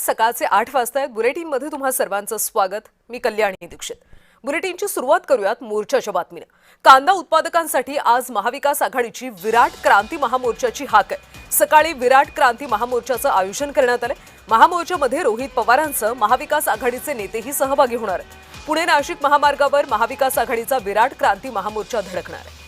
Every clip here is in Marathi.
सकाळचे 8 वाजता आहेत. बुलेटिनमध्ये तुम्हा सर्वांचं स्वागत. मी कल्याणी दीक्षित. बुलेटिनची सुरुवात करूयात मोर्चाच्या बातमीने. कांदा उत्पादकांसाठी आज महाविकास आघाडीची विराट क्रांती महामोर्चाची हाक आहे. सकाळी विराट क्रांती महामोर्चाचं आयोजन करण्यात आलं. महामोर्चामध्ये रोहित पवारांसह महाविकास आघाडीचे नेतेही सहभागी होणार आहेत. पुणे नाशिक महामार्गावर महाविकास आघाडीचा विराट क्रांती महामोर्चा धडकणार आहे.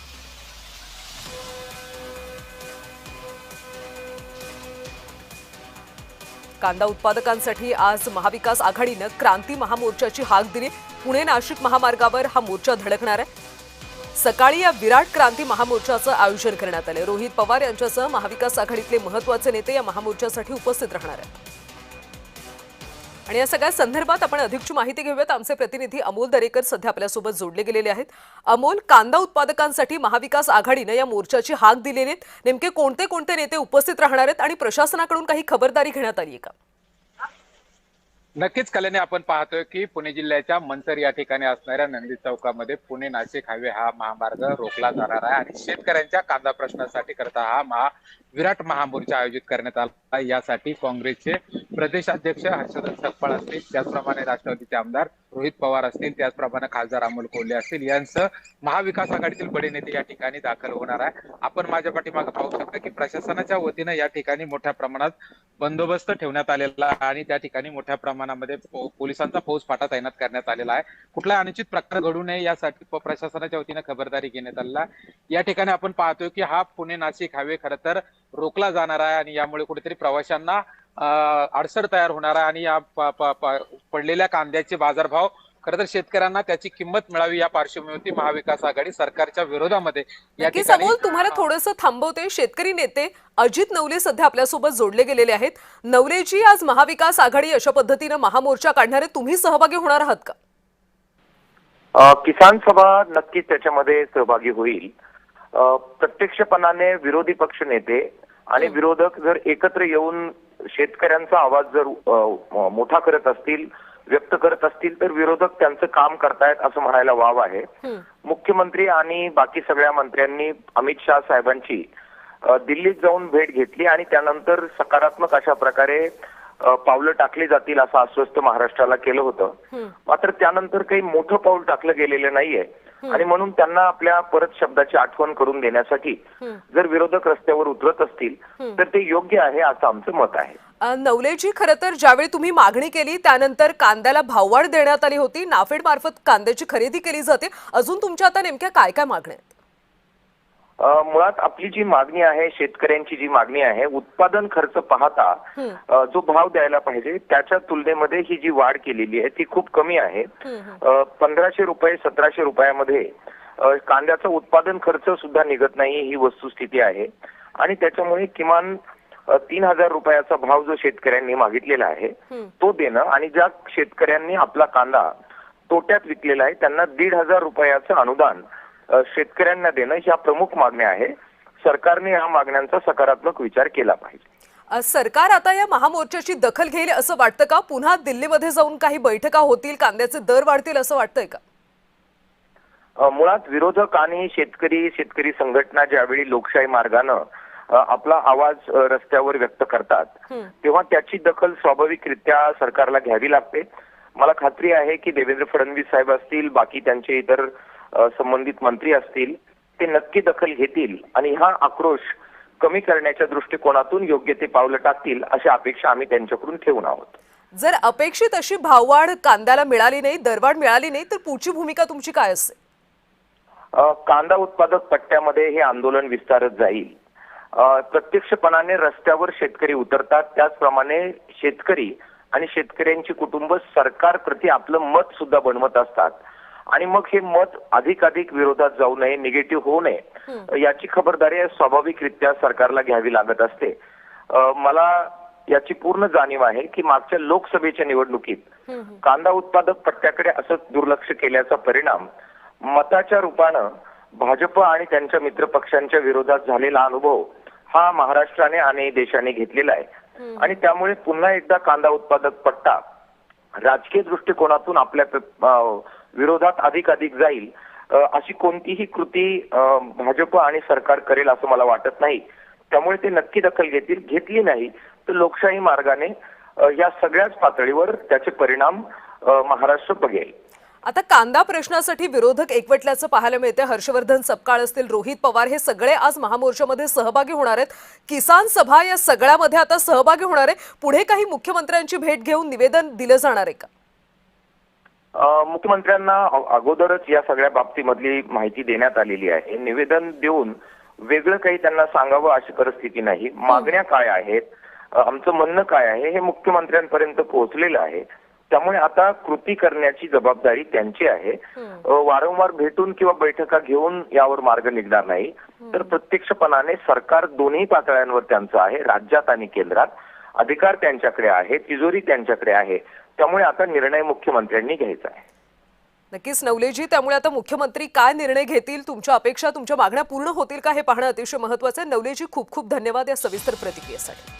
कांदा उत्पादकांसाठी आज महाविकास आघाडीनं क्रांती महामोर्चाची हाक दिली. पुणे नाशिक महामार्गावर हा मोर्चा धडकणार आहे. सकाळी या विराट क्रांती महामोर्चाचं आयोजन करण्यात आले. रोहित पवार यांच्यासह महाविकास आघाडीतले महत्त्वाचे नेते या महामोर्चासाठी उपस्थित राहणार आहेत. आणि या सगळ्या संदर्भात आपण अधिकची माहिती घेऊयात. आमचे प्रतिनिधी अमोल दरेकर सध्या आपल्यासोबत जोडले गेलेले आहेत. अमोल, कांदा उत्पादकांसाठी महाविकास आघाडीने या मोर्चाची हाक दिलेली आहे. नेमके कोणते कोणते नेते उपस्थित राहणार आहेत आणि प्रशासनाकडून काही खबरदारी घेण्यात आली आहे का? नक्कीच कल्याणी, आपण पाहतोय की पुणे जिल्ह्याच्या मंचर या ठिकाणी असणाऱ्या नंदी चौकामध्ये पुणे नाशिक हायवे हा महामार्ग रोखला जाणार आहे आणि शेतकऱ्यांच्या कांदा प्रश्नासाठी करता हा विराट महामोर्चा आयोजित करण्यात आला. यासाठी काँग्रेसचे प्रदेशाध्यक्ष हर्षवर्धन सपकाळ असतील, त्याचप्रमाणे राष्ट्रवादीचे आमदार रोहित पवार असतील, त्याचप्रमाणे खासदार अमोल कोल्हे असतील, यांसह महाविकास आघाडीतील बडे नेते या ठिकाणी दाखल होणार आहे. आपण माझ्या पाठीमागे पाहू शकता की प्रशासनाच्या वतीनं या ठिकाणी मोठ्या प्रमाणात बंदोबस्त ठेवण्यात आलेला आहे आणि त्या ठिकाणी मोठ्या प्रमाणामध्ये पोलिसांचा फौजफाटा तैनात करण्यात आलेला आहे. कुठला अनुचित प्रकार घडू नये यासाठी प्रशासनाच्या वतीनं खबरदारी घेण्यात आलेला आहे. या ठिकाणी आपण पाहतोय की हा पुणे नाशिक हायवे खरं तर रोखला जाणार आहे आणि यामुळे कुठेतरी प्रवाशांना अडसर तयार होणार आहे आणि या पडलेल्या कांद्याचे बाजारभाव खरं तर शेतकऱ्यांना त्याची किंमत मिळावी या पार्श्वभूमीवरती महाविकास आघाडी सरकारच्या विरोधामध्ये या ठिकाणी. अमोल, तुम्हाला थोडंसं थांबवते. शेतकरी नेते अजित नवले सध्या आपल्यासोबत जोडले गेलेले आहेत. नवलेजी, आज महाविकास आघाडी अशा पद्धतीने महामोर्चा काढणार आहे, तुम्ही सहभागी होणार आहात का? किसान सभा नक्कीच त्याच्यामध्ये सहभागी होईल. प्रत्यक्षपणाने विरोधी पक्ष नेते आणि विरोधक जर एकत्र येऊन शेतकऱ्यांचा आवाज जर मोठा करत असतील, व्यक्त करत असतील, तर विरोधक त्यांचं काम करतायत असं म्हणायला वाव आहे. मुख्यमंत्री आणि बाकी सगळ्या मंत्र्यांनी अमित शाह साहेबांची दिल्लीत जाऊन भेट घेतली आणि त्यानंतर सकारात्मक अशा प्रकारे पावलं टाकली जातील असं आश्वस्त महाराष्ट्राला केलं होतं. मात्र त्यानंतर काही मोठं पाऊल टाकलं गेलेलं नाहीये आणि म्हणून त्यांना आपल्या परत शब्दाची आठवण करून देण्यासाठी जर विरोधक रस्त्यावर उतरत असतील तर ते योग्य आहे असं आमचं मत आहे. नवलेजी, खरं तर ज्यावेळी तुम्ही मागणी केली त्यानंतर कांद्याला भाववाढ देण्यात आली होती. नाफेड मार्फत कांद्याची खरेदी केली जाते. अजून तुमच्या आता नेमक्या काय काय मागण्या आहेत? मुळात आपली जी मागणी आहे, शेतकऱ्यांची जी मागणी आहे, उत्पादन खर्च पाहता जो भाव द्यायला पाहिजे त्याच्या तुलनेमध्ये ही जी वाढ केलेली आहे ती खूप कमी आहे. 1500 रुपये 1700 रुपयामध्ये कांद्याचा उत्पादन खर्च सुद्धा निघत नाही ही वस्तुस्थिती आहे आणि त्याच्यामुळे किमान 3000 रुपयाचा भाव जो शेतकऱ्यांनी मागितलेला आहे तो देणं आणि ज्या शेतकऱ्यांनी आपला कांदा तोट्यात विकलेला आहे त्यांना 1500 रुपयाचं अनुदान शेतकऱ्यांना देणं ह्या प्रमुख मागण्या आहे. सरकारने या मागण्यांचा सकारात्मक विचार केला पाहिजे. सरकार आता या महामोर्चाची दखल घेईल असं वाटतं का? पुन्हा दिल्लीमध्ये जाऊन काही बैठका होतील, कांद्याचे दर वाढतील असं वाटतंय का? मुळात विरोधक आणि शेतकरी संघटना ज्यावेळी लोकशाही मार्गानं आपला आवाज रस्त्यावर व्यक्त करतात तेव्हा त्याची दखल स्वाभाविकरित्या सरकारला घ्यावी लागते. मला खात्री आहे की देवेंद्र फडणवीस साहेब असतील, बाकी त्यांचे इतर संबंधित मंत्री असतील, ते नक्की दखल घेतील आणि हा आक्रोश कमी करण्याच्या दृष्टिकोनातून योग्य ते पावलं टाकतील अशी अपेक्षा आम्ही त्यांच्याकडून ठेवून आहोत. जर अपेक्षित अशी भाववाढ कांद्याला मिळाली नाही, दरवाढ मिळाली नाही, तर पुढची भूमिका तुमची काय असेल? कांदा उत्पादक पट्ट्यामध्ये हे आंदोलन विस्तारत जाईल. प्रत्यक्षपणाने रस्त्यावर शेतकरी उतरतात, त्याचप्रमाणे शेतकरी आणि शेतकऱ्यांची कुटुंब सरकारप्रती आपलं मत सुद्धा बनवत असतात आणि मग हे मत अधिकाधिक विरोधात जाऊ नये, निगेटिव्ह होऊ नये याची खबरदारी स्वाभाविकरित्या सरकारला घ्यावी लागत असते. मला याची पूर्ण जाणीव आहे की मागच्या लोकसभेच्या निवडणुकीत कांदा उत्पादक पट्ट्याकडे असं दुर्लक्ष केल्याचा परिणाम मताच्या रूपानं भाजप आणि त्यांच्या मित्रपक्षांच्या विरोधात झालेला अनुभव हा महाराष्ट्राने आणि देशाने घेतलेला आहे आणि त्यामुळे पुन्हा एकदा कांदा उत्पादक पट्टा राजकीय दृष्टिकोनातून आपल्या विरोधात अधिक जाईल अशी कोणतीही कृती भाजप आणि सरकार करेल असं मला वाटत नाही. त्यामुळे ते नक्की दखल घेतील. घेतली नाही तर लोकशाही मार्गाने या सगळ्याच पातळीवर त्याचे परिणाम महाराष्ट्र बघेल. आता कांदा प्रश्नासाठी विरोधक एकवटल्याचं पाहायला मिळते. हर्षवर्धन सपकाळ असतील, रोहित पवार हे सगळे आज महामोर्चामध्ये सहभागी होणार आहेत. किसान सभा या सगळ्यामध्ये आता सहभागी होणार आहे. पुढे काही मुख्यमंत्र्यांची भेट घेऊन निवेदन दिलं जाणार आहे का? मुख्यमंत्र्यांना अगोदरच या सगळ्या बाबतीमधली माहिती देण्यात आलेली आहे. निवेदन देऊन वेगळं काही त्यांना सांगावं अशी परिस्थिती नाही. मागण्या काय आहेत, आमचं म्हणणं काय आहे हे मुख्यमंत्र्यांपर्यंत पोहोचलेलं आहे. त्यामुळे आता कृती करण्याची जबाबदारी त्यांची आहे. वारंवार भेटून किंवा बैठका घेऊन यावर मार्ग निघणार नाही, तर प्रत्यक्षपणाने सरकार दोन्ही पातळ्यांवर त्यांचं आहे. राज्यात आणि केंद्रात अधिकार त्यांच्याकडे आहे, तिजोरी त्यांच्याकडे आहे. त्यामुळे आता निर्णय मुख्यमंत्र्यांनी घ्यायचा आहे. नक्कीच नवलेजी, त्यामुळे आता मुख्यमंत्री काय निर्णय घेतील, तुमच्या अपेक्षा, तुमच्या मागण्या पूर्ण होतील का हे पाहणं अतिशय महत्त्वाचं आहे. नवलेजी, खूप खूप धन्यवाद या सविस्तर प्रतिक्रियेसाठी.